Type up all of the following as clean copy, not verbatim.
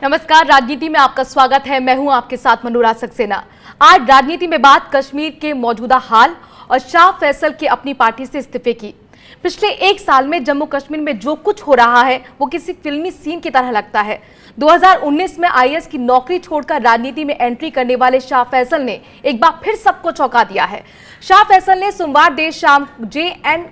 नमस्कार, राजनीति में आपका स्वागत है। मैं हूं आपके साथ मनोराज सक्सेना। आज राजनीति में बात कश्मीर के मौजूदा हाल और शाह फैसल की अपनी पार्टी से इस्तीफे की। पिछले एक साल में जम्मू कश्मीर में जो कुछ हो रहा है वो किसी फिल्मी सीन की तरह लगता है। 2019 में आईएएस की नौकरी छोड़कर राजनीति में एंट्री करने वाले शाह फैसल ने एक बार फिर सबको चौंका दिया है। शाह फैसल ने सोमवार देर शाम JNK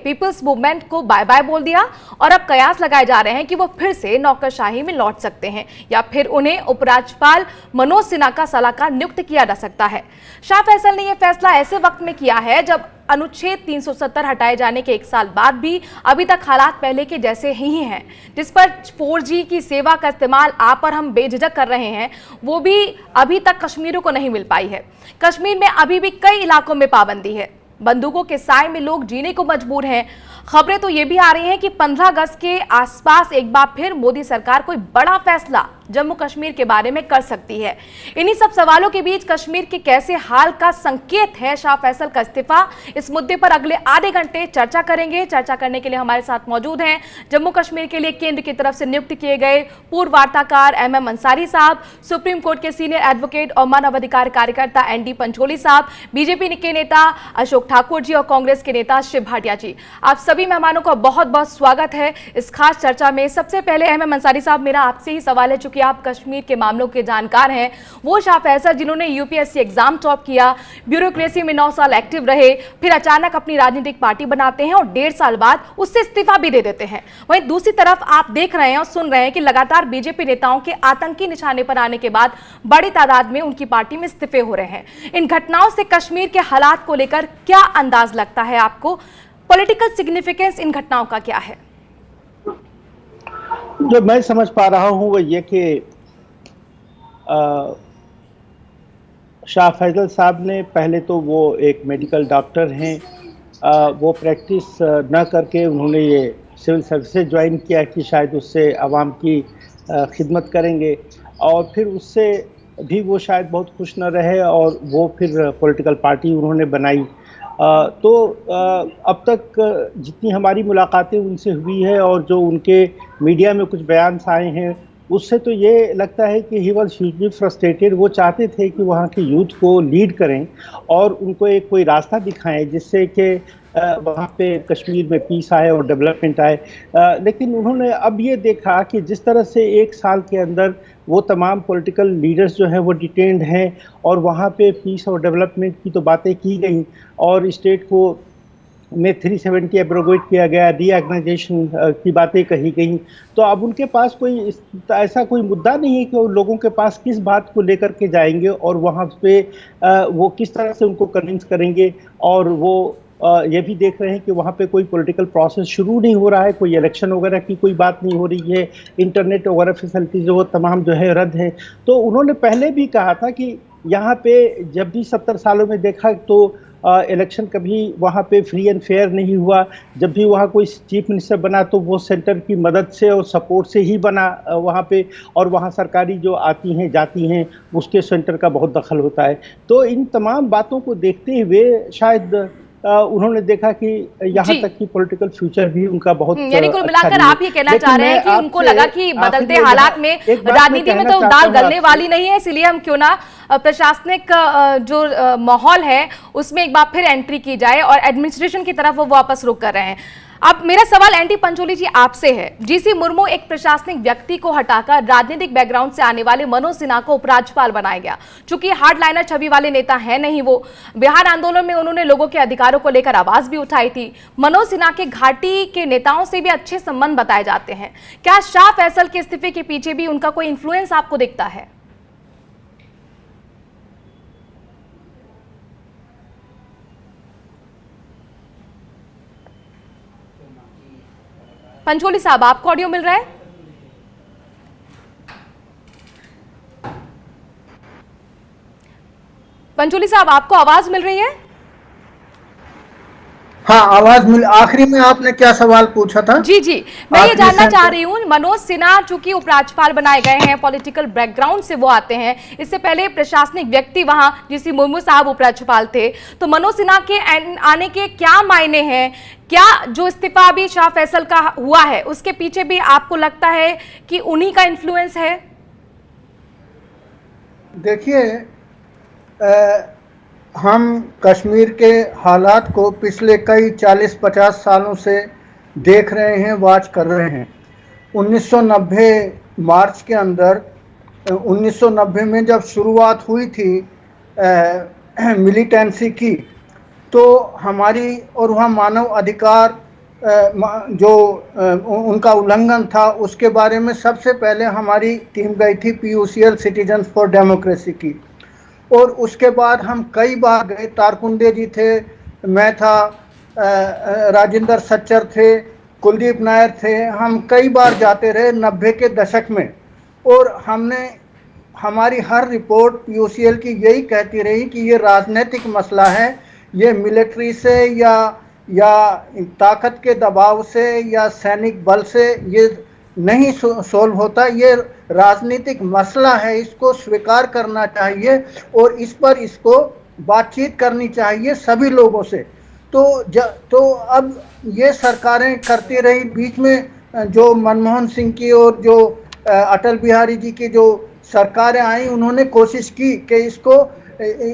पीपल्स मूवमेंट को बाय बाय बोल दिया और अब कयास लगाए जा रहे हैं कि वो फिर से नौकरशाही में लौट सकते हैं या फिर उन्हें उपराज्यपाल मनोज सिन्हा का सलाहकार नियुक्त किया जा सकता है। शाह फैसल ने यह फैसला ऐसे वक्त में किया है जब अनुच्छेद 370 हटाए जाने के एक साल बाद भी अभी तक हालात पहले के जैसे ही हैं। जिस पर 4G की सेवा का इस्तेमाल आप और हम बेझिझक कर रहे हैं, वो भी अभी तक कश्मीरियों को नहीं मिल पाई है। कश्मीर में अभी भी कई इलाकों में पाबंदी है। बंदूकों के साए में लोग जीने को मजबूर हैं। खबरें तो ये भी आ रही हैं कि 15 अगस्त के आसपास एक बार फिर मोदी सरकार कोई बड़ा फैसला जम्मू कश्मीर के बारे में कर सकती है। इन्हीं सब सवालों के बीच कश्मीर के कैसे हाल का संकेत है शाह फैसल का इस्तीफा, इस मुद्दे पर अगले आधे घंटे चर्चा करेंगे। चर्चा करने के लिए हमारे साथ मौजूद हैं जम्मू कश्मीर के लिए केंद्र की तरफ से नियुक्त किए गए पूर्व वार्ताकार MM अंसारी साहब, सुप्रीम कोर्ट के सीनियर एडवोकेट और मानवाधिकार कार्यकर्ता ND पंचोली साहब, बीजेपी के नेता अशोक ठाकुर जी और कांग्रेस के नेता शिव भाटिया जी। आप सभी मेहमानों का बहुत बहुत स्वागत है इस खास चर्चा में। सबसे पहले MM अंसारी साहब, मेरा आपसे ही सवाल है, चूंकि आप कश्मीर के मामलों के जानकार हैं, वो शाह फैसल जिन्होंने UPSC एग्जाम टॉप किया, ब्यूरोक्रेसी में 9 साल एक्टिव रहे, फिर अचानक अपनी राजनीतिक पार्टी बनाते हैं और 1.5 साल बाद उससे इस्तीफा भी दे देते हैं। वहीं दूसरी तरफ आप देख रहे हैं और सुन रहे हैं कि लगातार बीजेपी नेताओं के आतंकी निशाने पर आने के बाद बड़ी तादाद में उनकी पार्टी में इस्तीफे हो रहे हैं। इन घटनाओं से कश्मीर के हालात को लेकर क्या अंदाज लगता है आपको? पॉलिटिकल सिग्निफिकेंस इन घटनाओं का क्या है? जो मैं समझ पा रहा हूं वो ये कि शाह फैसल साहब ने, पहले तो वो एक मेडिकल डॉक्टर हैं, वो प्रैक्टिस न करके उन्होंने ये सिविल सर्विसेज ज्वाइन किया कि शायद उससे आवाम की खिदमत करेंगे, और फिर उससे भी वो शायद बहुत खुश न रहे और वो फिर पॉलिटिकल पार्टी उन्होंने बनाई। तो अब तक जितनी हमारी मुलाकातें उनसे हुई है और जो उनके मीडिया में कुछ बयान आए हैं, उससे तो ये लगता है कि ही वॉज ह्यूजली फ्रस्ट्रेटेड। वो चाहते थे कि वहाँ के यूथ को लीड करें और उनको एक कोई रास्ता दिखाएं जिससे कि वहाँ पे कश्मीर में पीस आए और डेवलपमेंट आए। लेकिन उन्होंने अब ये देखा कि जिस तरह से एक साल के अंदर वो तमाम पॉलिटिकल लीडर्स जो हैं वो डिटेन्ड हैं और वहाँ पे पीस और डेवलपमेंट की तो बातें की गई और स्टेट को में 370 एब्रोगेट किया गया, रीऑर्गेनाइजेशन की बातें कही गई, तो अब उनके पास कोई ऐसा कोई मुद्दा नहीं है कि वो लोगों के पास किस बात को लेकर के जाएंगे और वहाँ पे वो किस तरह से उनको कन्विंस करेंगे। और वो ये भी देख रहे हैं कि वहाँ पे कोई पॉलिटिकल प्रोसेस शुरू नहीं हो रहा है, कोई इलेक्शन वगैरह की कोई बात नहीं हो रही है, इंटरनेट वगैरह फैसिलिटीज जो तमाम जो है रद्द है। तो उन्होंने पहले भी कहा था कि यहाँ पे जब भी 70 सालों में देखा तो इलेक्शन कभी वहाँ पे फ्री एंड फेयर नहीं हुआ। जब भी वहाँ कोई चीफ मिनिस्टर बना तो वो सेंटर की मदद से और सपोर्ट से ही बना वहाँ पे, और वहाँ सरकारी जो आती हैं जाती हैं उसके सेंटर का बहुत दखल होता है। तो इन तमाम बातों को देखते हुए शायद उन्होंने देखा कि यहाँ तक कि पॉलिटिकल फ्यूचर भी उनका बहुत यानी कुल मिलाकर आप ये कहना चाह रहे हैं कि उनको लगा कि बदलते हालात में राजनीति में तो दाल गलने वाली नहीं है, इसलिए हम क्यों ना प्रशासनिक जो माहौल है उसमें एक बार फिर एंट्री की जाए और एडमिनिस्ट्रेशन की तरफ वो वापस रुख कर रहे हैं। अब मेरा सवाल ND पंचोली जी आपसे है। GC मुर्मू एक प्रशासनिक व्यक्ति को हटाकर राजनीतिक बैकग्राउंड से आने वाले मनोज सिन्हा को उपराज्यपाल बनाया गया। चूंकि हार्डलाइनर छवि वाले नेता है नहीं, वो बिहार आंदोलन में उन्होंने लोगों के अधिकारों को लेकर आवाज भी उठाई थी। मनोज सिन्हा के घाटी के नेताओं से भी अच्छे संबंध बताए जाते हैं। क्या शाह फैसल के इस्तीफे के पीछे भी उनका कोई इंफ्लुएंस आपको दिखता है? पंचोली साहब, आपको ऑडियो मिल रहा है? पंचोली साहब, आपको आवाज मिल रही है? हाँ, आवाज मिल। आखिरी में आपने क्या सवाल पूछा था? जी, मैं ये जानना चाह रही हूँ, मनोज सिन्हा चूंकि उपराज्यपाल बनाए गए हैं, पॉलिटिकल बैकग्राउंड से वो आते हैं, इससे पहले प्रशासनिक व्यक्ति वहां GC मुर्मू साहब उपराज्यपाल थे, तो मनोज सिन्हा के आने के क्या मायने हैं? क्या जो इस्तीफा अभी शाह फैसल का हुआ है उसके पीछे भी आपको लगता है कि उन्हीं का इन्फ्लुएंस है? देखिए, हम कश्मीर के हालात को पिछले कई 40-50 सालों से देख रहे हैं, वॉच कर रहे हैं। 1990 मार्च के अंदर 1990 में जब शुरुआत हुई थी मिलिटेंसी की, तो हमारी और वहाँ मानव अधिकार जो उनका उल्लंघन था, उसके बारे में सबसे पहले हमारी टीम गई थी PUCL सिटीजन्स फॉर डेमोक्रेसी की। और उसके बाद हम कई बार गए, तारकुंडे जी थे, मैं था, राजेंद्र सच्चर थे, कुलदीप नायर थे, हम कई बार जाते रहे 90 के दशक में। और हमने हमारी हर रिपोर्ट PUCL की यही कहती रही कि ये राजनीतिक मसला है, ये मिलिट्री से या ताकत के दबाव से या सैनिक बल से ये नहीं सोल्व होता, ये राजनीतिक मसला है, इसको स्वीकार करना चाहिए और इस पर इसको बातचीत करनी चाहिए सभी लोगों से। तो अब ये सरकारें करती रही, बीच में जो मनमोहन सिंह की और जो अटल बिहारी जी की जो सरकारें आई, उन्होंने कोशिश की कि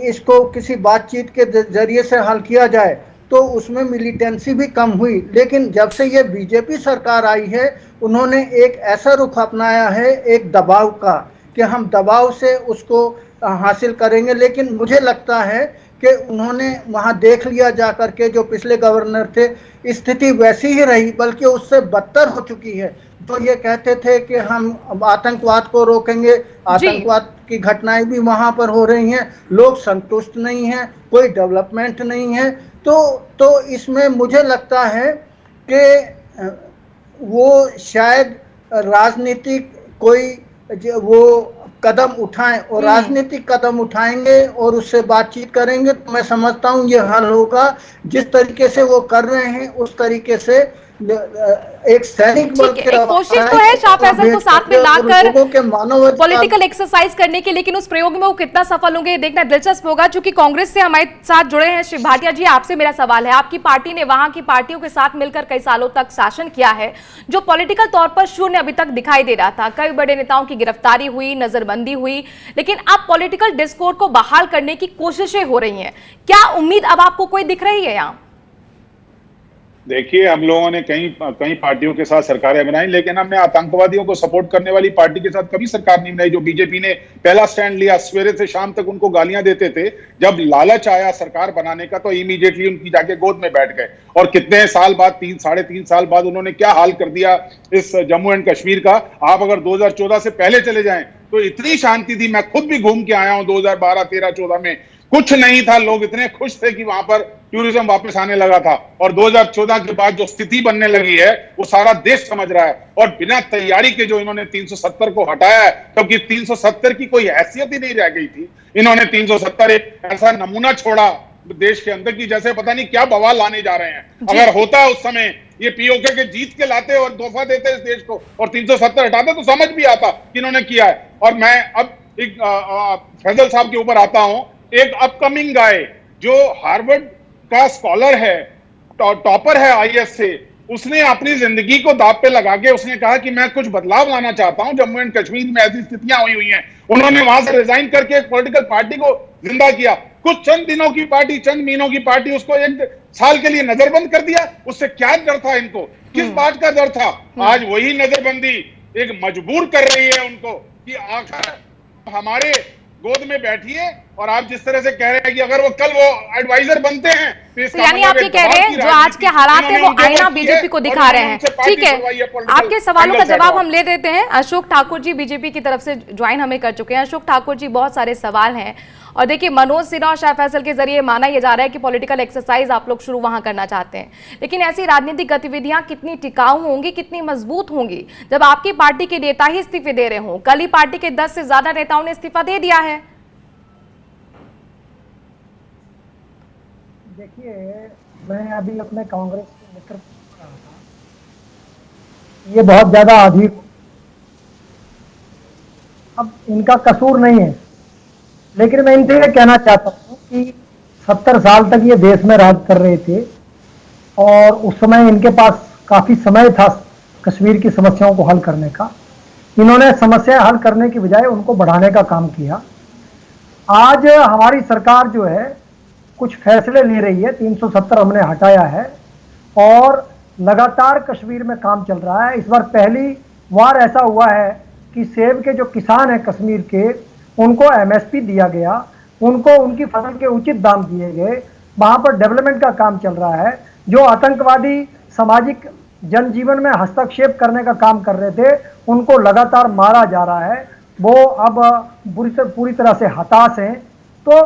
इसको किसी बातचीत के जरिए से हल किया जाए, तो उसमें मिलिटेंसी भी कम हुई। लेकिन जब से ये बीजेपी सरकार आई है, उन्होंने एक ऐसा रुख अपनाया है, एक दबाव का, कि हम दबाव से उसको हासिल करेंगे। लेकिन मुझे लगता है कि उन्होंने वहाँ देख लिया जा करके, जो पिछले गवर्नर थे, स्थिति वैसी ही रही, बल्कि उससे बदतर हो चुकी है। तो ये कहते थे कि हम आतंकवाद को रोकेंगे, आतंकवाद की घटनाएं भी वहाँ पर हो रही हैं, लोग संतुष्ट नहीं हैं, कोई डेवलपमेंट नहीं है। तो इसमें मुझे लगता है कि वो शायद राजनीतिक कोई वो कदम उठाएं, और राजनीतिक कदम उठाएंगे और उससे बातचीत करेंगे, तो मैं समझता हूं ये हल होगा। जिस तरीके से वो कर रहे हैं, उस तरीके से एक सैनिक बल एक कोशिश तो है शाह फैसल को साथ में लाकर पॉलिटिकल एक्सरसाइज करने की, लेकिन उस प्रयोग में वो कितना सफल होंगे ये देखना दिलचस्प होगा। चूंकि कांग्रेस से हमारे साथ जुड़े हैं श्री भाटिया जी, आपसे मेरा सवाल है, आपकी पार्टी ने वहां की पार्टियों के साथ मिलकर कई सालों तक शासन किया है, जो पॉलिटिकल तौर पर शून्य अभी तक दिखाई दे रहा था। कई बड़े नेताओं की गिरफ्तारी हुई, नजरबंदी हुई, लेकिन अब पॉलिटिकल डिस्कोर्स को बहाल करने की कोशिशें हो रही हैं। क्या उम्मीद अब आपको कोई दिख रही है यहाँ? देखिए, हम लोगों ने कई पार्टियों के साथ सरकारें बनाई, लेकिन हमने आतंकवादियों को सपोर्ट करने वाली पार्टी के साथ कभी सरकार नहीं बनाई। जो बीजेपी ने पहला स्टैंड लिया, सवेरे से शाम तक उनको गालियां देते थे, जब लालच आया सरकार बनाने का तो इमीडिएटली उनकी जाके गोद में बैठ गए। और कितने साल बाद, 3-3.5 साल बाद उन्होंने क्या हाल कर दिया इस जम्मू एंड कश्मीर का। आप अगर 2014 से पहले चले जाएं तो इतनी शांति थी, मैं खुद भी घूम के आया हूं 2012, 13, 14 में कुछ नहीं था, लोग इतने खुश थे कि वहां पर टूरिज्म वापस आने लगा था। और 2014 के बाद जो स्थिति बनने लगी है वो सारा देश समझ रहा है। और बिना तैयारी के जो इन्होंने 370 को हटाया है, क्योंकि 370 की कोई हैसियत ही नहीं रह गई थी। इन्होंने 370 एक ऐसा नमूना छोड़ा देश के अंदर की जैसे पता नहीं क्या बवाल लाने जा रहे हैं। अगर होता उस समय ये पीओके के जीत के लाते और तोहफा देते इस देश को और 370 हटाते तो समझ भी आता कि इन्होंने किया है। और मैं अब एक फैजल साहब के ऊपर आता हूं। एक अपकमिंग गाय जो हार्वर्ड का स्कॉलर है, टॉपर है आईएएस से, उसने अपनी जिंदगी को दांव पे लगा के उसने कहा कि मैं कुछ बदलाव लाना चाहता हूं। जम्मू एंड कश्मीर में ऐसी स्थितियां हुई हैं, उन्होंने वहां से रिजाइन करके एक पॉलिटिकल पार्टी को जिंदा किया। कुछ चंद दिनों की पार्टी, चंद महीनों की पार्टी, उसको 1 साल के लिए नजरबंद कर दिया। उससे क्या डर था इनको, किस बात का डर था? आज वही नजरबंदी एक मजबूर कर रही है उनको कि आखिर हमारे गोद में बैठिए। और आप जिस तरह से कह रहे हैं कि अगर वो कल वो एडवाइजर बनते हैं तो यानी आप ये कह रहे हैं जो आज के हालात है वो आईना बीजेपी को दिखा रहे हैं। ठीक है, आपके सवालों का जवाब हम ले देते हैं। अशोक ठाकुर जी बीजेपी की तरफ से ज्वाइन हमें कर चुके हैं। अशोक ठाकुर जी, बहुत सारे सवाल हैं और देखिए, मनोज सिन्हा और शाह फैसल के जरिए माना यह जा रहा है कि पॉलिटिकल एक्सरसाइज आप लोग शुरू वहां करना चाहते हैं, लेकिन ऐसी राजनीतिक गतिविधियां कितनी टिकाऊ होंगी, कितनी मजबूत होंगी जब आपकी पार्टी के नेता ही इस्तीफे दे रहे हों? कल ही पार्टी के 10 से ज्यादा नेताओं ने इस्तीफा दे दिया है। देखिए, मैं अभी अपने कांग्रेस के मित्र को कहा था, ये बहुत ज्यादा अधिक, अब इनका कसूर नहीं है, लेकिन मैं इनसे ये कहना चाहता हूँ कि 70 साल तक ये देश में राज कर रहे थे और उस समय इनके पास काफी समय था कश्मीर की समस्याओं को हल करने का। इन्होंने समस्या हल करने की बजाय उनको बढ़ाने का काम किया। आज हमारी सरकार जो है कुछ फैसले ले रही है, 370 हमने हटाया है और लगातार कश्मीर में काम चल रहा है। इस बार पहली बार ऐसा हुआ है कि सेब के जो किसान हैं कश्मीर के, उनको एमएसपी दिया गया, उनको उनकी फसल के उचित दाम दिए गए। वहाँ पर डेवलपमेंट का काम चल रहा है। जो आतंकवादी सामाजिक जनजीवन में हस्तक्षेप करने का काम कर रहे थे, उनको लगातार मारा जा रहा है। वो अब पूरी तरह से हताश हैं। तो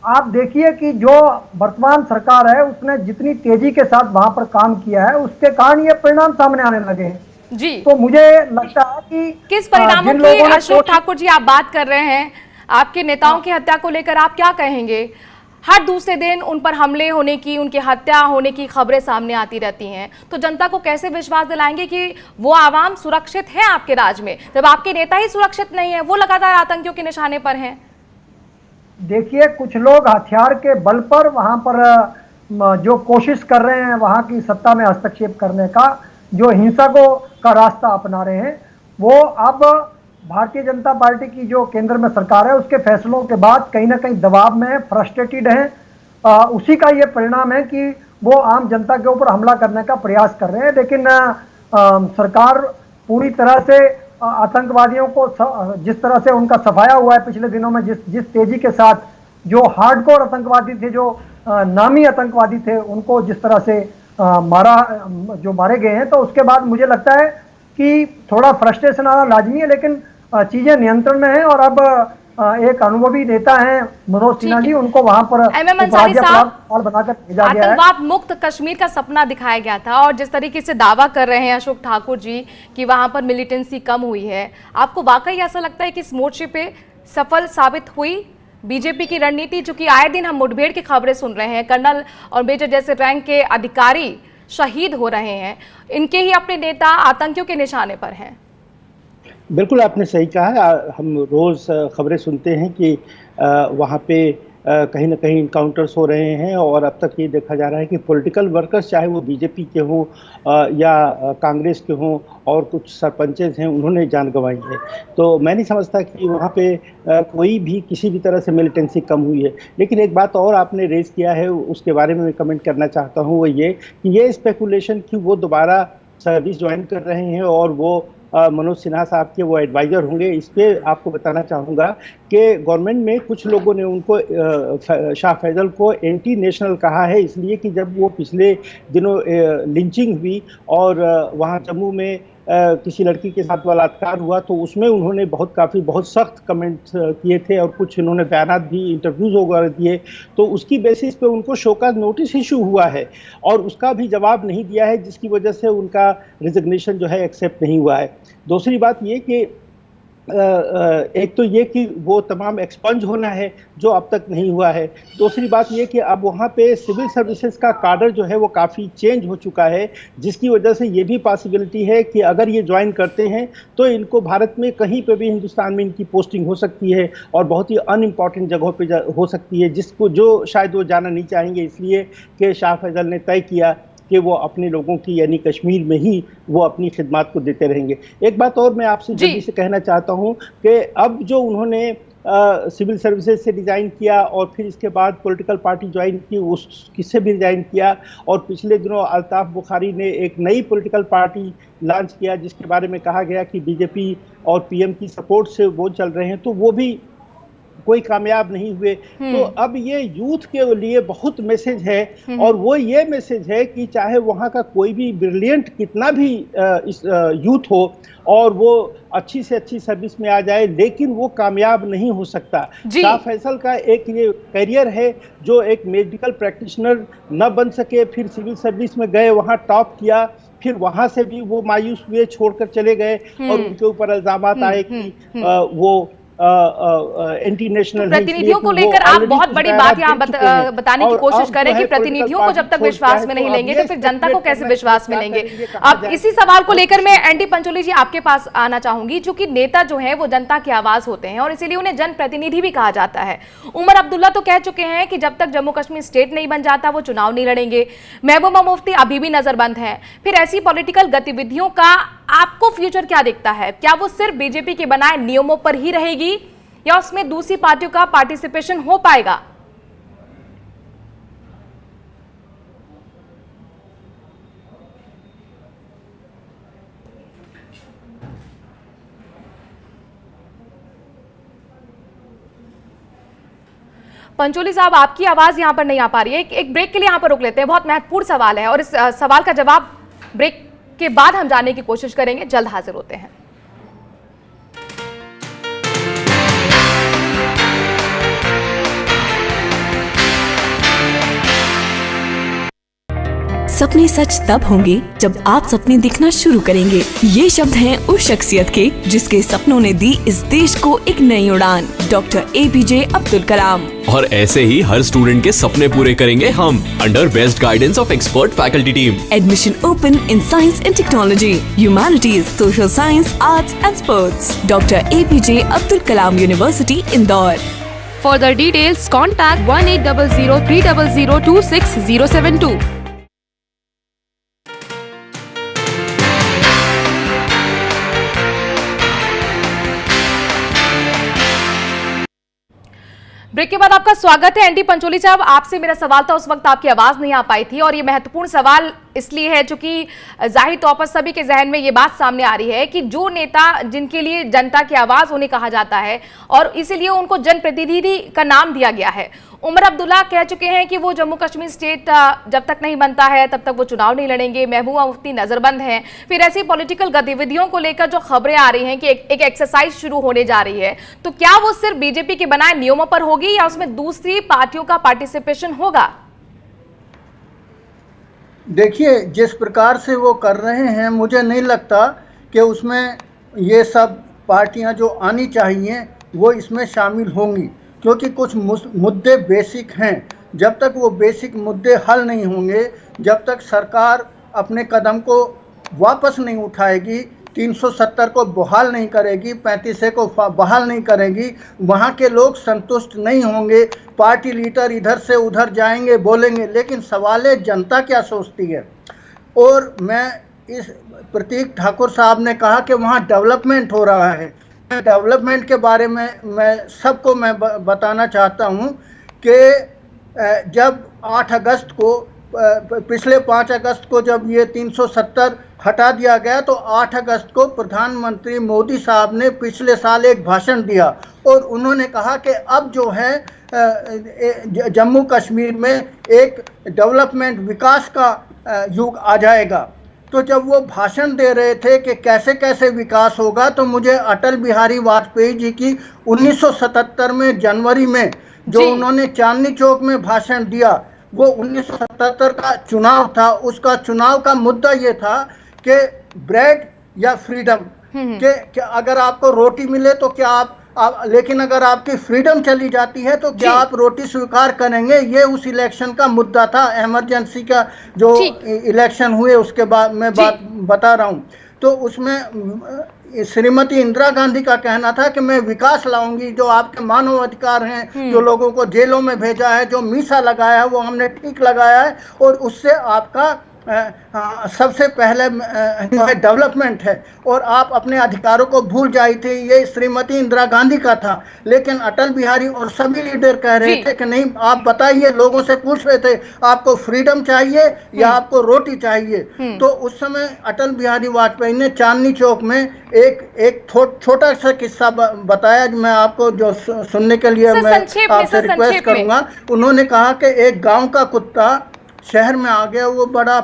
आप देखिए कि जो वर्तमान सरकार है उसने जितनी तेजी के साथ वहां पर काम किया है, उसके कारण ये परिणाम सामने आने लगे हैं। जी, तो मुझे लगता है कि किस परिणामों जिन की लोगों ने अशोक ठाकुर जी आप बात कर रहे हैं, आपके नेताओं की हत्या को लेकर आप क्या कहेंगे? हर दूसरे दिन उन पर हमले होने की, उनकी हत्या होने की खबरें सामने आती रहती हैं, तो जनता को कैसे विश्वास दिलाएंगे कि वो आवाम सुरक्षित है आपके राज में, जब आपके नेता ही सुरक्षित नहीं है, वो लगातार आतंकियों के निशाने पर हैं? देखिए, कुछ लोग हथियार के बल पर वहां पर जो कोशिश कर रहे हैं वहां की सत्ता में हस्तक्षेप करने का, जो हिंसा का रास्ता अपना रहे हैं, वो अब भारतीय जनता पार्टी की जो केंद्र में सरकार है उसके फैसलों के बाद कहीं ना कहीं दबाव में फ्रस्ट्रेटेड हैं। उसी का ये परिणाम है कि वो आम जनता के ऊपर हमला करने का प्रयास कर रहे हैं। लेकिन सरकार पूरी तरह से आतंकवादियों को जिस तरह से उनका सफाया हुआ है पिछले दिनों में, जिस तेजी के साथ जो हार्डकोर आतंकवादी थे, जो नामी आतंकवादी थे, उनको जिस तरह से मारे गए हैं, तो उसके बाद मुझे लगता है कि थोड़ा फ्रस्ट्रेशन आना लाजमी है। लेकिन चीजें नियंत्रण में हैं और अब एक अनुभवी नेता हैं मनोज सिन्हा जी, उनको वहां पर साहब बनाकर भेजा गया है। आतंकवाद मुक्त कश्मीर का सपना दिखाया गया था और जिस तरीके से दावा कर रहे हैं अशोक ठाकुर जी कि वहां पर मिलिटेंसी कम हुई है, आपको वाकई ऐसा लगता है कि इस मोर्चे पे सफल साबित हुई बीजेपी की रणनीति? चूंकि आए दिन हम मुठभेड़ की खबरें सुन रहे हैं, कर्नल और मेजर जैसे रैंक के अधिकारी शहीद हो रहे हैं, इनके ही अपने नेता आतंकियों के निशाने पर हैं। बिल्कुल आपने सही कहा। हम रोज़ खबरें सुनते हैं कि वहाँ पे कहीं ना कहीं इनकाउंटर्स हो रहे हैं और अब तक ये देखा जा रहा है कि पॉलिटिकल वर्कर्स, चाहे वो बीजेपी के हों या कांग्रेस के हों, और कुछ सरपंचेज हैं, उन्होंने जान गंवाई है। तो मैं नहीं समझता कि वहाँ पे कोई भी किसी भी तरह से मिलिटेंसी कम हुई है। लेकिन एक बात और आपने रेज किया है, उसके बारे में मैं कमेंट करना चाहता हूँ, वो ये कि ये स्पेकुलेशन कि वो दोबारा सर्विस ज्वाइन कर रहे हैं और वो मनोज सिन्हा साहब के वो एडवाइजर होंगे, इस पे आपको बताना चाहूँगा कि गवर्नमेंट में कुछ लोगों ने उनको शाह फैसल को एंटी नेशनल कहा है, इसलिए कि जब वो पिछले दिनों लिंचिंग हुई और वहाँ जम्मू में किसी लड़की के साथ बलात्कार हुआ, तो उसमें उन्होंने बहुत सख्त कमेंट्स किए थे और कुछ इन्होंने बयानात भी, इंटरव्यूज वगैरह दिए। तो उसकी बेसिस पे उनको शोकॉज नोटिस इशू हुआ है और उसका भी जवाब नहीं दिया है, जिसकी वजह से उनका रिजिग्नेशन जो है एक्सेप्ट नहीं हुआ है। दूसरी बात ये कि एक तो ये कि वो तमाम एक्सपंज होना है जो अब तक नहीं हुआ है। दूसरी बात ये कि अब वहाँ पे सिविल सर्विसेज का काडर जो है वो काफ़ी चेंज हो चुका है, जिसकी वजह से ये भी पॉसिबिलिटी है कि अगर ये ज्वाइन करते हैं तो इनको भारत में कहीं पे भी हिंदुस्तान में इनकी पोस्टिंग हो सकती है और बहुत ही अनइम्पॉर्टेंट जगहों पे हो सकती है, जो शायद वो जाना नहीं चाहेंगे, इसलिए कि शाह फैसल ने तय किया कि वो अपने लोगों की यानी कश्मीर में ही वो अपनी खिदमत को देते रहेंगे। एक बात और मैं आपसे जल्दी से कहना चाहता हूं कि अब जो उन्होंने सिविल सर्विसेज से रिजाइन किया और फिर इसके बाद पॉलिटिकल पार्टी ज्वाइन की, किससे भी रिजाइन किया, और पिछले दिनों अल्ताफ बुखारी ने एक नई पॉलिटिकल पार्टी लॉन्च किया जिसके बारे में कहा गया कि बीजेपी और पीएम की सपोर्ट से वो चल रहे हैं, तो वो भी कोई कामयाब नहीं हुए। तो अब ये यूथ के लिए बहुत मैसेज है और वो ये मैसेज है कि चाहे वहाँ का कोई भी ब्रिलियंट कितना भी यूथ हो और वो अच्छी से अच्छी सर्विस में आ जाए, लेकिन वो कामयाब नहीं हो सकता। शाह फैसल का एक ये करियर है, जो एक मेडिकल प्रैक्टिशनर न बन सके, फिर सिविल सर्विस में गए, वहाँ टॉप किया, फिर वहां से भी वो मायूस हुए, छोड़कर चले गए और उनके ऊपर इल्जामात आए कि वो एंटी नेशनल। प्रतिनिधियों को लेकर आप बहुत बड़ी बात यहाँ बताने की कोशिश करें कि प्रतिनिधियों को जब तक विश्वास में नहीं लेंगे तो फिर जनता को कैसे विश्वास में लेंगे। अब इसी सवाल को लेकर मैं एनडी पंचोली जी आपके पास आना चाहूंगी, क्योंकि नेता जो है वो जनता की आवाज होते हैं और इसीलिए उन्हें जनप्रतिनिधि भी कहा जाता है। उमर अब्दुल्ला तो कह चुके हैं कि जब तक जम्मू कश्मीर स्टेट नहीं बन जाता वो चुनाव नहीं लड़ेंगे। महबूबा मुफ्ती अभी भी नजरबंद है। फिर ऐसी पॉलिटिकल गतिविधियों का आपको फ्यूचर क्या दिखता है? क्या वो सिर्फ बीजेपी के बनाए नियमों पर ही रहेगी या उसमें दूसरी पार्टियों का पार्टिसिपेशन हो पाएगा? पंचोली साहब, आपकी आवाज यहां पर नहीं आ पा रही है। एक ब्रेक के लिए यहां पर रुक लेते हैं, बहुत महत्वपूर्ण सवाल है और इस सवाल का जवाब ब्रेक के बाद हम जानने की कोशिश करेंगे। जल्द हाजिर होते हैं। सपने सच तब होंगे जब आप सपने दिखना शुरू करेंगे। ये शब्द हैं उस शख्सियत के जिसके सपनों ने दी इस देश को एक नई उड़ान, डॉक्टर APJ अब्दुल कलाम। और ऐसे ही हर स्टूडेंट के सपने पूरे करेंगे हम, under best guidance of expert faculty team. Admission open in science and technology, humanities, social science, arts and sports. Doctor APJ Abdul Kalam university, Indore. Further details, contact 180030026072. Break के बाद आपका स्वागत है। एनडी पंचोली साहब, आपसे मेरा सवाल था, उस वक्त आपकी आवाज नहीं आ पाई थी और ये महत्वपूर्ण सवाल इसलिए है क्योंकि जाहिर तौर पर सभी के जहन में ये बात सामने आ रही है कि जो नेता जिनके लिए जनता की आवाज उन्हें कहा जाता है और इसीलिए उनको जनप्रतिनिधि का नाम दिया गया है, उमर अब्दुल्ला कह चुके हैं कि वो जम्मू कश्मीर स्टेट जब तक नहीं बनता है तब तक वो चुनाव नहीं लड़ेंगे। महबूबा मुफ्ती नजरबंद हैं। फिर ऐसी पॉलिटिकल गतिविधियों को लेकर जो खबरें आ रही हैं कि एक एक्सरसाइज शुरू होने जा रही है, तो क्या वो सिर्फ बीजेपी के बनाए नियमों पर होगी या उसमें दूसरी पार्टियों का पार्टिसिपेशन होगा? देखिए, जिस प्रकार से वो कर रहे हैं, मुझे नहीं लगता कि उसमें ये सब पार्टियां जो आनी चाहिए वो इसमें शामिल होंगी, क्योंकि कुछ मुद्दे बेसिक हैं। जब तक वो बेसिक मुद्दे हल नहीं होंगे, जब तक सरकार अपने कदम को वापस नहीं उठाएगी, 370 को बहाल नहीं करेगी, 35 को बहाल नहीं करेगी, वहाँ के लोग संतुष्ट नहीं होंगे। पार्टी लीडर इधर से उधर जाएंगे, बोलेंगे, लेकिन सवाल है जनता क्या सोचती है। और मैं इस प्रतीक ठाकुर साहब ने कहा कि वहाँ डेवलपमेंट हो रहा है। डेवलपमेंट के बारे में मैं सबको बताना चाहता हूँ कि जब 8 अगस्त को, पिछले 5 अगस्त को जब ये 370 हटा दिया गया, तो 8 अगस्त को प्रधानमंत्री मोदी साहब ने पिछले साल एक भाषण दिया और उन्होंने कहा कि अब जो है जम्मू कश्मीर में एक डेवलपमेंट, विकास का युग आ जाएगा। तो जब वो भाषण दे रहे थे कि कैसे कैसे विकास होगा, तो मुझे अटल बिहारी वाजपेयी जी की 1977 में जनवरी में जो उन्होंने चांदनी चौक में भाषण दिया, वो 1977 का चुनाव था। उसका चुनाव का मुद्दा ये था कि ब्रेड या फ्रीडम, कि अगर आपको रोटी मिले तो क्या आप लेकिन अगर आपकी फ्रीडम चली जाती है तो क्या आप रोटी स्वीकार करेंगे। ये उस इलेक्शन का मुद्दा था, इमरजेंसी का जो इलेक्शन हुए उसके बाद मैं बात बता रहा हूँ। तो उसमें श्रीमती इंदिरा गांधी का कहना था कि मैं विकास लाऊंगी, जो आपके मानव अधिकार हैं, जो लोगों को जेलों में भेजा है, जो मीसा लगाया है वो हमने ठीक लगाया है, और उससे आपका सबसे पहले जो है डेवलपमेंट है, और आप अपने अधिकारों को भूल जाई थे। ये श्रीमती इंदिरा गांधी का था। लेकिन अटल बिहारी और सभी लीडर कह रहे थे कि नहीं, आप बताइए, लोगों से पूछ रहे थे आपको फ्रीडम चाहिए या आपको रोटी चाहिए। तो उस समय अटल बिहारी वाजपेयी ने चांदनी चौक में एक छोटा सा किस्सा बताया, मैं आपको जो सुनने के लिए मैं आपसे रिक्वेस्ट करूंगा। उन्होंने कहा कि एक गाँव का कुत्ता शहर में आ गया, वो बड़ा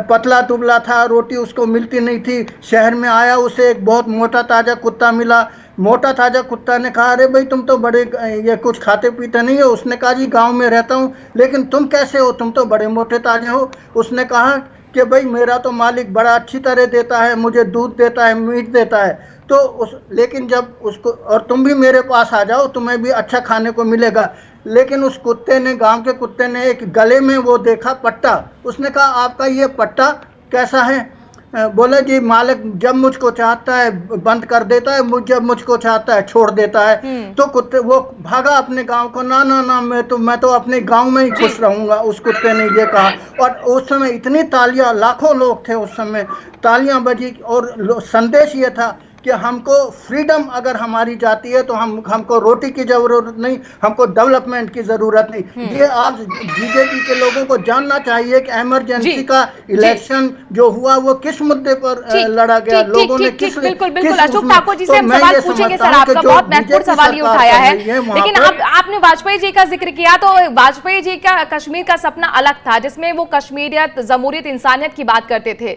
पतला दुबला था, रोटी उसको मिलती नहीं थी। शहर में आया, उसे एक बहुत मोटा ताज़ा कुत्ता मिला। मोटा ताज़ा कुत्ता ने कहा, अरे भाई तुम तो बड़े ये कुछ खाते पीते नहीं हो। उसने कहा, जी गांव में रहता हूँ, लेकिन तुम कैसे हो, तुम तो बड़े मोटे ताजे हो। उसने कहा कि भाई मेरा तो मालिक बड़ा अच्छी तरह देता है, मुझे दूध देता है, मीट देता है, तो लेकिन जब उसको, और तुम भी मेरे पास आ जाओ, तुम्हें भी अच्छा खाने को मिलेगा। लेकिन उस कुत्ते ने, गांव के कुत्ते ने, एक गले में वो देखा पट्टा। उसने कहा, आपका ये पट्टा कैसा है? बोले, जी मालिक जब मुझको चाहता है बंद कर देता है, जब मुझको चाहता है छोड़ देता है। तो कुत्ते वो भागा अपने गांव को। ना ना ना, मैं तो अपने गांव में ही खुश रहूंगा, उस कुत्ते ने ये कहा। और उस समय इतनी तालियां, लाखों लोग थे उस समय, तालियां बजी, और संदेश ये था कि हमको फ्रीडम अगर हमारी जाती है तो हमको रोटी की जरूरत नहीं, हमको डेवलपमेंट की जरूरत नहीं। ये आज बीजेपी के लोगों को जानना चाहिए कि इमरजेंसी का इलेक्शन जो हुआ वो किस मुद्दे पर लड़ा गया, लोगों ने किस। बिल्कुल अशोक ठाकुर जी से हम सवाल पूछेंगे सर, आपका बहुत महत्वपूर्ण सवाल ये उठाया है। लेकिन आपने वाजपेयी जी का जिक्र किया, तो वाजपेयी जी का कश्मीर का सपना अलग था, जिसमें वो कश्मीरियत, जमहूरियत, इंसानियत की बात करते थे।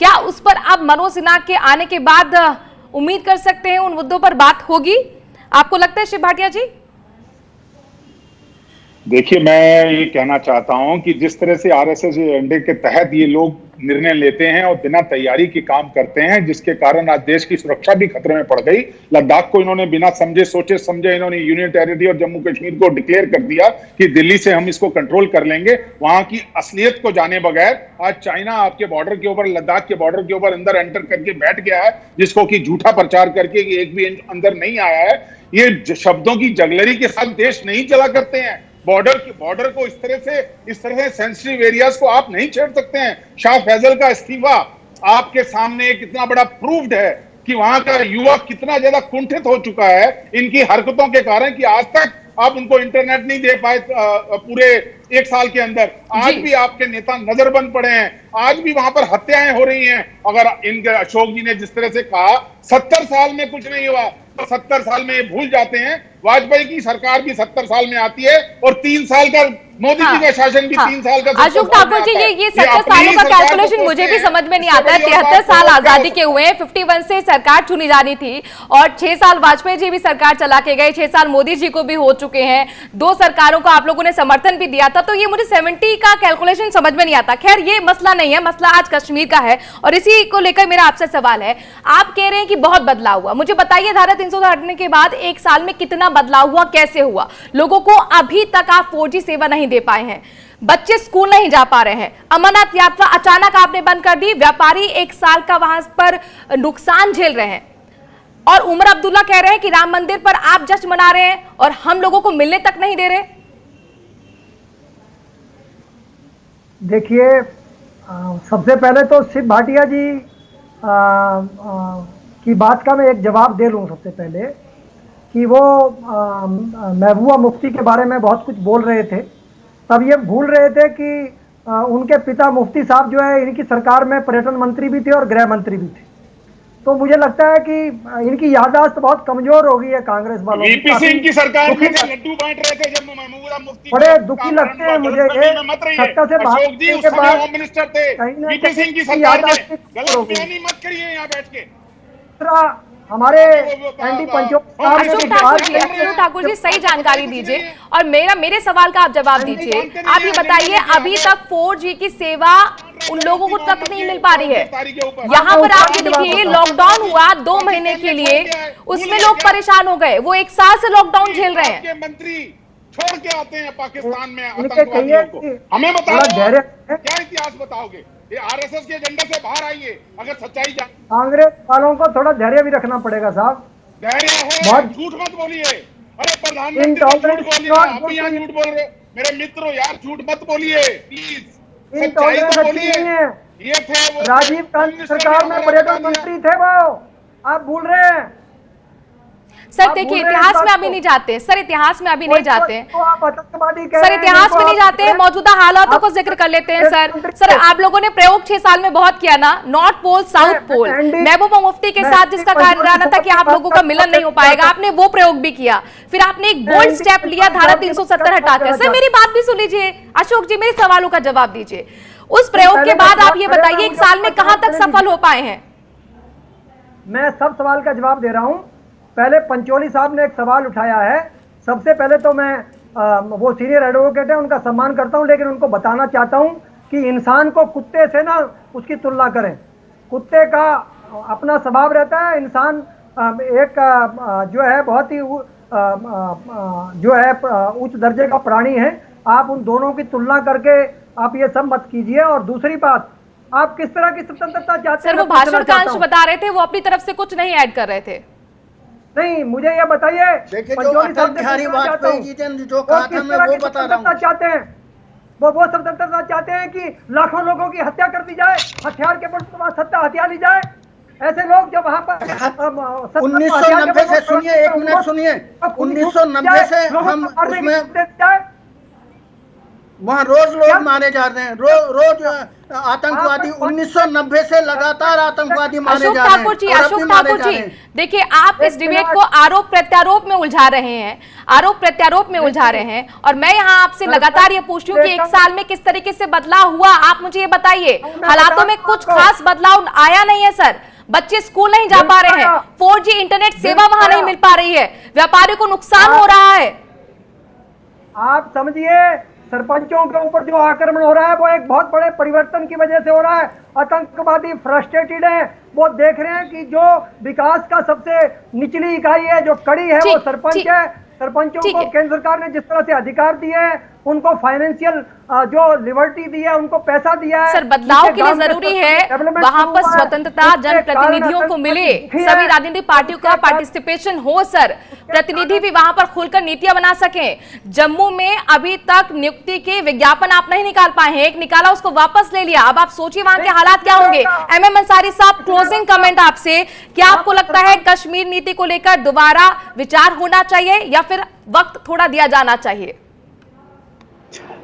क्या उस पर अब मनोज सिन्हा के आने के बाद उम्मीद कर सकते हैं उन मुद्दों पर बात होगी, आपको लगता है शिव भाटिया जी? देखिए, मैं ये कहना चाहता हूं कि जिस तरह से आरएसएस एजेंडे के तहत ये लोग निर्णय लेते हैं और बिना तैयारी के काम करते हैं, जिसके कारण आज देश की सुरक्षा भी खतरे में पड़ गई। लद्दाख को इन्होंने बिना समझे सोचे समझे इन्होंने यूनियन टेरिटरी और जम्मू कश्मीर को डिक्लेयर कर दिया कि दिल्ली से हम इसको कंट्रोल कर लेंगे। वहां की असलियत को जाने बगैर आज चाइना आपके बॉर्डर के ऊपर, लद्दाख के बॉर्डर के ऊपर अंदर एंटर करके बैठ गया है, जिसको कि झूठा प्रचार करके कि एक भी इंच अंदर नहीं आया है। ये शब्दों की जगलरी के साथ देश नहीं चला करते हैं। बॉर्डर को इस तरह से सेंसिटिव एरियाज को आप नहीं छेड़ सकते हैं। शाह फैजल का इस्तीफा आपके सामने कितना बड़ा प्रूव्ड है कि वहां का युवा कितना ज्यादा कुंठित हो चुका है इनकी हरकतों के कारण, कि आज तक आप उनको इंटरनेट नहीं दे पाए पूरे 1 साल के अंदर। आज भी आपके नेता नजरबंद पड़े हैं, आज भी वहां पर हत्याएं हो रही हैं। अगर इनके अशोक जी ने जिस तरह से कहा 70 साल में कुछ नहीं हुआ, तो 70 साल में ये भूल जाते हैं। वाजपेयी की सरकार भी 70 साल में आती है और 3 साल का मोदी जी का शासन भी 3 साल का। अशोक ठाकुर जी, ये 70 सालों का कैलकुलेशन मुझे भी समझ में नहीं आता है। 73 साल आजादी के हुए, 51 से सरकार चुनी जानी थी और 6 साल वाजपेयी जी भी सरकार चला के गए, 6 साल मोदी जी को भी हो चुके हैं, 2 सरकारों को आप लोगों ने समर्थन भी दिया था। तो ये मुझे 70 का कैलकुलेशन समझ में नहीं आता। खैर, ये मसला नहीं है, मसला आज कश्मीर का है और इसी को लेकर मेरा आपसे सवाल है। आप कह रहे हैं कि बहुत बदलाव हुआ, मुझे बताइए धारा 300 हटने के बाद 1 साल में कितना बदलाव हुआ, कैसे हुआ? लोगों को अभी तक आप 4G सेवा नहीं दे पाए हैं, बच्चे स्कूल नहीं जा पा रहे हैं, अमरनाथ यात्रा अचानक आपने बंद कर दी, व्यापारी 1 साल का वहां पर नुकसान झेल रहे हैं, और उमर अब्दुल्ला कह रहे हैं कि राम मंदिर पर आप जश्न मना रहे हैं और हम लोगों को मिलने तक नहीं दे रहे। देखिए, सबसे पहले तो शिव भाटिया जी की बात का मैं एक जवाब दे लूं। सबसे पहले कि वो महबूबा मुफ्ती के बारे में बहुत कुछ बोल रहे थे, तब ये भूल रहे थे कि उनके पिता मुफ्ती साहब जो है इनकी सरकार में पर्यटन मंत्री भी थे और गृह मंत्री भी थे। तो मुझे लगता है कि इनकी याददाश्त बहुत कमजोर हो गई है कांग्रेस वालों की। वीपी सिंह की सरकार में लड्डू बांट रहे थे जब महबूबा मुफ्ती, बड़े दुखी लगते हैं मुझे ये सत्ता से अशोक जी उस समय होम मिनिस्टर थे, कहीं ना वीपी सिंह की कहीं सरकार में याददाश्त गलत बयानी मत करिए यहाँ बैठ के। हमारे एनडी अशोक ठाकुर जी सही जानकारी दीजिए और मेरे सवाल का आप जवाब दीजिए। आप ये बताइए, अभी तक 4G की सेवा उन लोगों को तक नहीं मिल पा रही है। यहाँ पर आप ये देखिए, लॉकडाउन हुआ 2 महीने के लिए, उसमें लोग परेशान हो गए, वो 1 साल से लॉकडाउन झेल रहे हैं। मंत्री छोड़ के आते हैं पाकिस्तान में आतंकवादियों को। हमें बताओ, क्या इतिहास बताओगे? ये आरएसएस के एजेंडे से बाहर आइए अगर सच्चाई जान। कांग्रेस वालों को थोड़ा धैर्य भी रखना पड़ेगा साहब। धैर्य है, झूठ मत बोलिए। अरे प्रधानमंत्री झूठ बोलिए, आप भी यहाँ झूठ बोल रहे हो। मेरे मित्रों यार, झूठ मत बोलिए प्लीज, सच्चाई तो बोलिए। ये थे वो राजीव गांधी सरकार में पर्यटन मंत्री थे, वो आप भूल रहे हैं। सर देखिए, इतिहास में अभी नहीं जाते सर, इतिहास में अभी नहीं जाते सर, इतिहास में नहीं जाते, मौजूदा हालातों को जिक्र कर लेते हैं सर। आप लोगों ने प्रयोग 6 साल में बहुत किया ना, north pole south pole, Mehbooba Mufti के साथ जिसका कहना था कि आप लोगों का मिलन नहीं हो पाएगा, आपने वो प्रयोग भी किया। फिर आपने एक बोल्ड स्टेप लिया धारा 370 हटाकर। सर मेरी बात भी सुन लीजिए अशोक जी, मेरे सवालों का जवाब दीजिए। उस प्रयोग के बाद आप ये बताइए 1 साल में कहां तक सफल हो पाए हैं? मैं सब सवाल का जवाब दे रहा हूं। पहले पंचोली साहब ने एक सवाल उठाया है। सबसे पहले तो मैं वो सीनियर एडवोकेट है, उनका सम्मान करता हूं, लेकिन उनको बताना चाहता हूं कि इंसान को कुत्ते से ना उसकी तुलना करें। कुत्ते का अपना स्वभाव रहता है, इंसान एक जो है बहुत ही जो है उच्च दर्जे का प्राणी है। आप उन दोनों की तुलना करके आप ये सब मत कीजिए। और दूसरी बात, आप किस तरह की स्वतंत्रता चाहते हैं? सर वो भाषण का अंश बता रहे थे, वो अपनी तरफ से कुछ नहीं ऐड कर रहे थे। नहीं, मुझे ये बताइए, पंचोली साहब बिहारी वाजपेयी जी ने जो कहा था मैं वो बता रहा हूं। चाहते हैं वो स्वतंत्रता चाहते हैं कि लाखों लोगों की हत्या कर दी जाए, हथियार के बल पर सत्ता हथिया ली जाए। ऐसे लोग जो वहां पर 1990 से सुनिए, 1 मिनट सुनिए, 1990 से हम उसमें वहाँ रोज लोग मारे जा रहे हैं, रोज आतंकवादी 1990 से लगातार आतंकवादी मारे अशोक जा रहे हैं। ठाकुर जी, और अब अशोक भी मारे ठाकुर जा जी, रहे हैं। देखिए आप इस डिबेट को आरोप प्रत्यारोप में उलझा रहे हैं, आरोप प्रत्यारोप में उलझा रहे हैं, और मैं यहाँ आपसे लगातार ये पूछ रही हूँ कि 1 साल में किस तरीके से बदलाव हुआ, आप मुझे ये बताइए। हालातों में कुछ खास बदलाव आया नहीं है सर, बच्चे स्कूल नहीं जा पा रहे हैं, 4G इंटरनेट सेवा वहां नहीं मिल पा रही है, व्यापारियों को नुकसान हो रहा है। आप समझिए, सरपंचों के ऊपर जो आक्रमण हो रहा है वो एक बहुत बड़े परिवर्तन की वजह से हो रहा है। आतंकवादी फ्रस्ट्रेटेड है, वो देख रहे हैं कि जो विकास का सबसे निचली इकाई है, जो कड़ी है, वो सरपंच है। सरपंचों को केंद्र सरकार ने जिस तरह से अधिकार दिए हैं, उनको फाइनेंशियल जो लिबर्टी दी है, उनको पैसा दिया है। सर बदलाव के लिए जरूरी है वहां पर स्वतंत्रता, जनप्रतिनिधियों को मिले, सभी राजनीतिक पार्टियों का पार्टिसिपेशन हो सर, प्रतिनिधि भी वहां पर खुलकर नीतियां बना सकें। जम्मू में अभी तक नियुक्ति के विज्ञापन आप नहीं निकाल पाए हैं, एक निकाला उसको वापस ले लिया, अब आप सोचिए वहां के हालात क्या होंगे। MM अंसारी साहब, क्लोजिंग कमेंट आपसे, क्या आपको लगता है कश्मीर नीति को लेकर दोबारा विचार होना चाहिए या फिर वक्त थोड़ा दिया जाना चाहिए?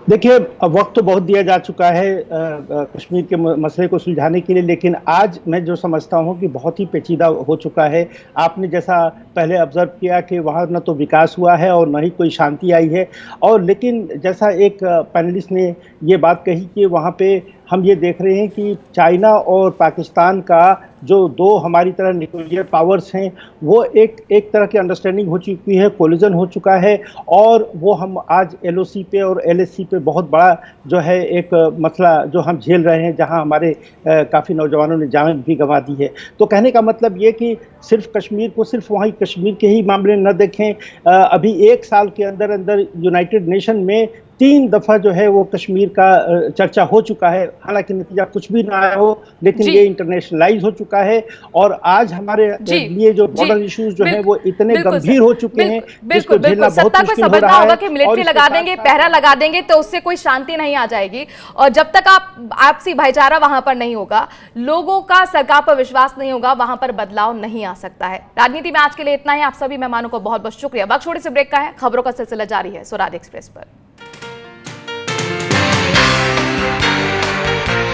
देखिए, वक्त तो बहुत दिया जा चुका है कश्मीर के मसले को सुलझाने के लिए, लेकिन आज मैं जो समझता हूं कि बहुत ही पेचीदा हो चुका है। आपने जैसा पहले ऑब्जर्व किया कि वहां न तो विकास हुआ है और न ही कोई शांति आई है, और लेकिन जैसा एक पैनलिस्ट ने ये बात कही कि वहां पे हम ये देख रहे हैं कि चाइना और पाकिस्तान का जो दो हमारी तरह न्यूक्लियर पावर्स हैं, वो एक तरह की अंडरस्टैंडिंग हो चुकी है, कोलिजन हो चुका है, और वो हम आज LOC पे और LAC पे बहुत बड़ा जो है एक मसला जो हम झेल रहे हैं, जहां हमारे काफ़ी नौजवानों ने जान भी गंवा दी है। तो कहने का मतलब ये कि सिर्फ कश्मीर को सिर्फ वहीं कश्मीर के ही मामले न देखें। अभी 1 साल के अंदर अंदर यूनाइटेड नेशन में 3 दफा जो है वो कश्मीर का चर्चा हो चुका है, हालांकि नतीजा कुछ भी ना आया हो, लेकिन ये इंटरनेशनलाइज हो चुका है। और आज हमारे लिए जो बॉर्डर इश्यूज जो है वो इतने गंभीर हो चुके हैं, जिसको झेलना बहुत मुश्किल हो रहा है। कि मिलिट्री लगा देंगे, पहरा लगा देंगे तो उससे कोई शांति नहीं आ जाएगी, और जब तक आपसी भाईचारा वहां पर नहीं होगा, लोगों का सरकार पर विश्वास नहीं होगा, वहां पर बदलाव नहीं आ सकता है। राजनीति में आज के लिए इतना ही। आप सभी मेहमानों को बहुत बहुत शुक्रिया। वक्त छोटे से ब्रेक का है, खबरों का सिलसिला जारी है स्वराज एक्सप्रेस पर।